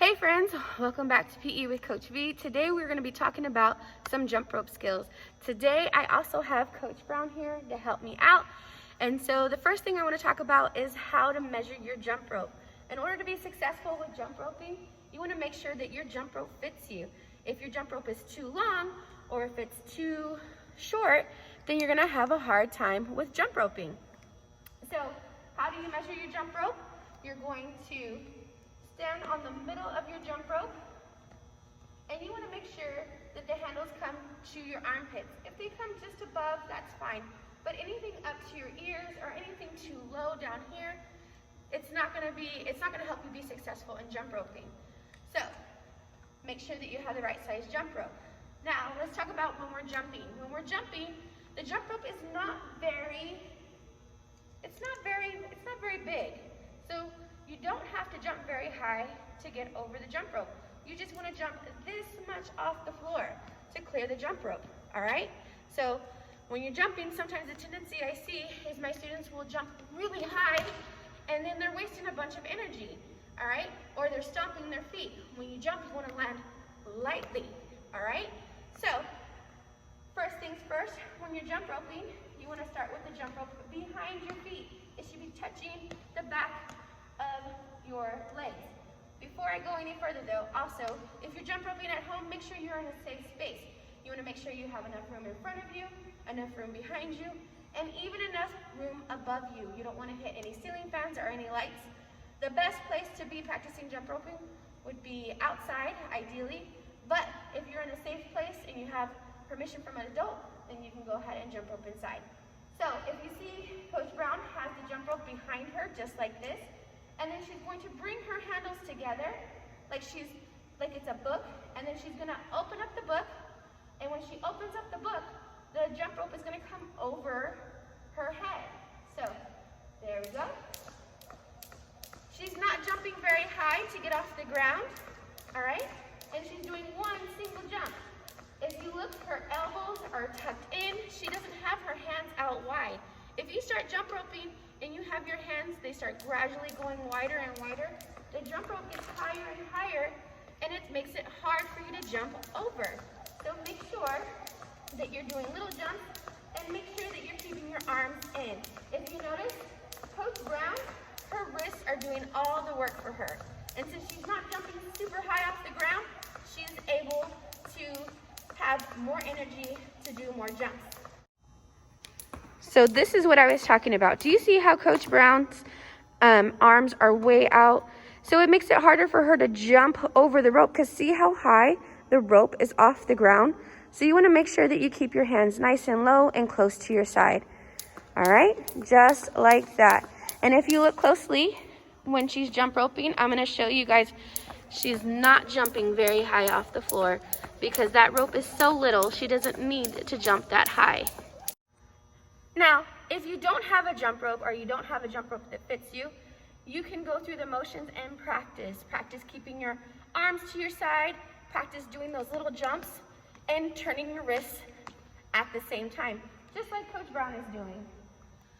Hey friends, welcome back to PE with Coach V. Today we're going to be talking about some jump rope skills. Today I also have Coach Brown here to help me out. And so the first thing I want to talk about is how to measure your jump rope. In order to be successful with jump roping, you want to make sure that your jump rope fits you. If your jump rope is too long or if it's too short, then you're going to have a hard time with jump roping. So how do you measure your jump rope? You're going to stand on the middle of your jump rope, and you want to make sure that the handles come to your armpits. If they come just above, that's fine. But anything up to your ears or anything too low down here, it's not going to help you be successful in jump roping. So make sure that you have the right size jump rope. Now let's talk about when we're jumping. When we're jumping, the jump rope is not very big. So you don't have to jump very high to get over the jump rope. You just want to jump this much off the floor to clear the jump rope, all right? So when you're jumping, sometimes the tendency I see is my students will jump really high and then they're wasting a bunch of energy, all right? Or they're stomping their feet. When you jump, you want to land lightly, all right? So first things first, when you're jump roping, you want to start with the jump rope behind your feet. It should be touching the back of your legs. Before I go any further though, also, if you're jump roping at home, make sure you're in a safe space. You want to make sure you have enough room in front of you, enough room behind you, and even enough room above you. You don't want to hit any ceiling fans or any lights. The best place to be practicing jump roping would be outside, ideally, but if you're in a safe place and you have permission from an adult, then you can go ahead and jump rope inside. So if you see Coach Brown has the jump rope behind her just like this, and then she's going to bring her handles together like it's a book, and then she's going to open up the book, and when she opens up the book, the jump rope is going to come over her head. So there we go. She's not jumping very high to get off the ground, all right? And she's doing one single jump. If you look, her elbows are tucked in. She doesn't have her hands out wide. If you start jump roping and you have your hands, they start gradually going wider and wider, the jump rope gets higher and higher, and it makes it hard for you to jump over. So make sure that you're doing little jumps, and make sure that you're keeping your arms in. If you notice, Coach Brown, her wrists are doing all the work for her. And since she's not jumping super high off the ground, she's able to have more energy to do more jumps. So this is what I was talking about. Do you see how Coach Brown's arms are way out? So it makes it harder for her to jump over the rope, because see how high the rope is off the ground? So you want to make sure that you keep your hands nice and low and close to your side. All right, just like that. And if you look closely when she's jump roping, I'm going to show you guys, she's not jumping very high off the floor because that rope is so little, she doesn't need to jump that high. Now, if you don't have a jump rope or you don't have a jump rope that fits you, you can go through the motions and practice. Practice keeping your arms to your side, practice doing those little jumps and turning your wrists at the same time, just like Coach Brown is doing.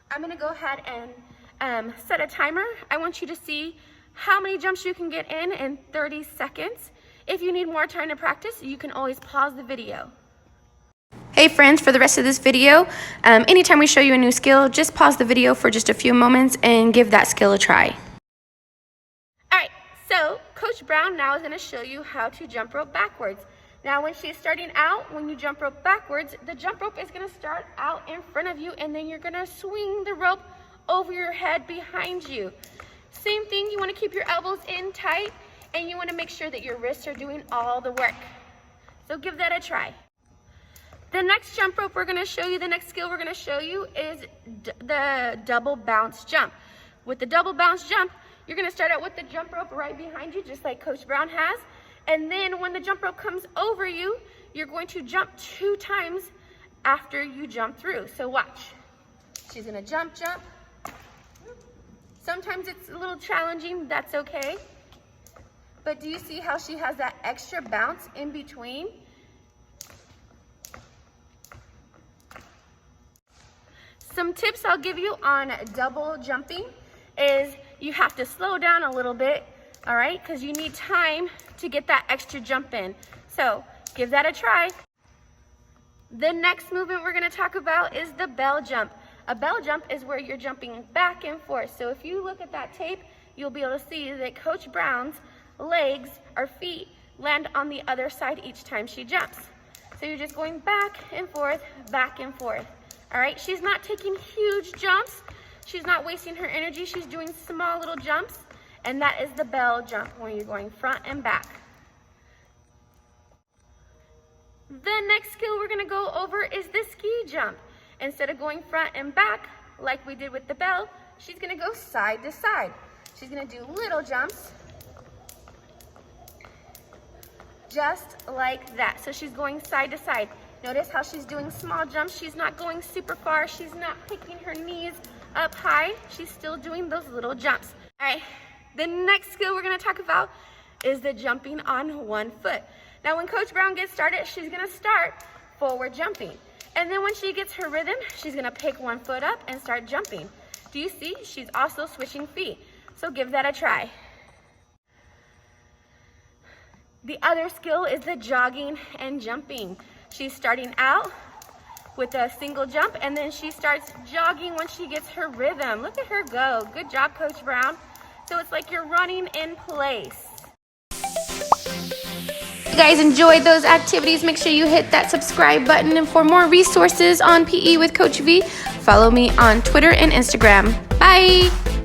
I'm gonna go ahead and set a timer. I want you to see how many jumps you can get in 30 seconds. If you need more time to practice, you can always pause the video. Hey friends, for the rest of this video, anytime we show you a new skill, just pause the video for just a few moments and give that skill a try. All right, so Coach Brown now is going to show you how to jump rope backwards. Now when she's starting out, when you jump rope backwards, the jump rope is going to start out in front of you, and then you're going to swing the rope over your head behind you. Same thing, you want to keep your elbows in tight, and you want to make sure that your wrists are doing all the work. So give that a try. The next jump rope we're going to show you, the next skill we're going to show you is the double bounce jump. With the double bounce jump, you're going to start out with the jump rope right behind you, just like Coach Brown has. And then when the jump rope comes over you, you're going to jump 2 times after you jump through. So watch. She's going to jump, jump. Sometimes it's a little challenging, that's okay. But do you see how she has that extra bounce in between? Some tips I'll give you on double jumping is you have to slow down a little bit all right? Because you need time to get that extra jump in. So give that a try. The next movement we're gonna talk about is the bell jump. A bell jump is where you're jumping back and forth. So if you look at that tape, you'll be able to see that Coach Brown's legs or feet land on the other side each time she jumps. So you're just going back and forth, all right? She's not taking huge jumps. She's not wasting her energy. She's doing small little jumps, and that is the bell jump when you're going front and back. The next skill we're gonna go over is the ski jump. Instead of going front and back like we did with the bell, she's gonna go side to side. She's gonna do little jumps, just like that. So she's going side to side. Notice how she's doing small jumps. She's not going super far. She's not picking her knees up high. She's still doing those little jumps. All right, the next skill we're gonna talk about is the jumping on one foot. Now when Coach Brown gets started, she's gonna start forward jumping. And then when she gets her rhythm, she's gonna pick one foot up and start jumping. Do you see? She's also switching feet. So give that a try. The other skill is the jogging and jumping. She's starting out with a single jump, and then she starts jogging when she gets her rhythm. Look at her go. Good job, Coach Brown. So it's like you're running in place. If you guys enjoyed those activities, make sure you hit that subscribe button. And for more resources on PE with Coach V, follow me on Twitter and Instagram. Bye!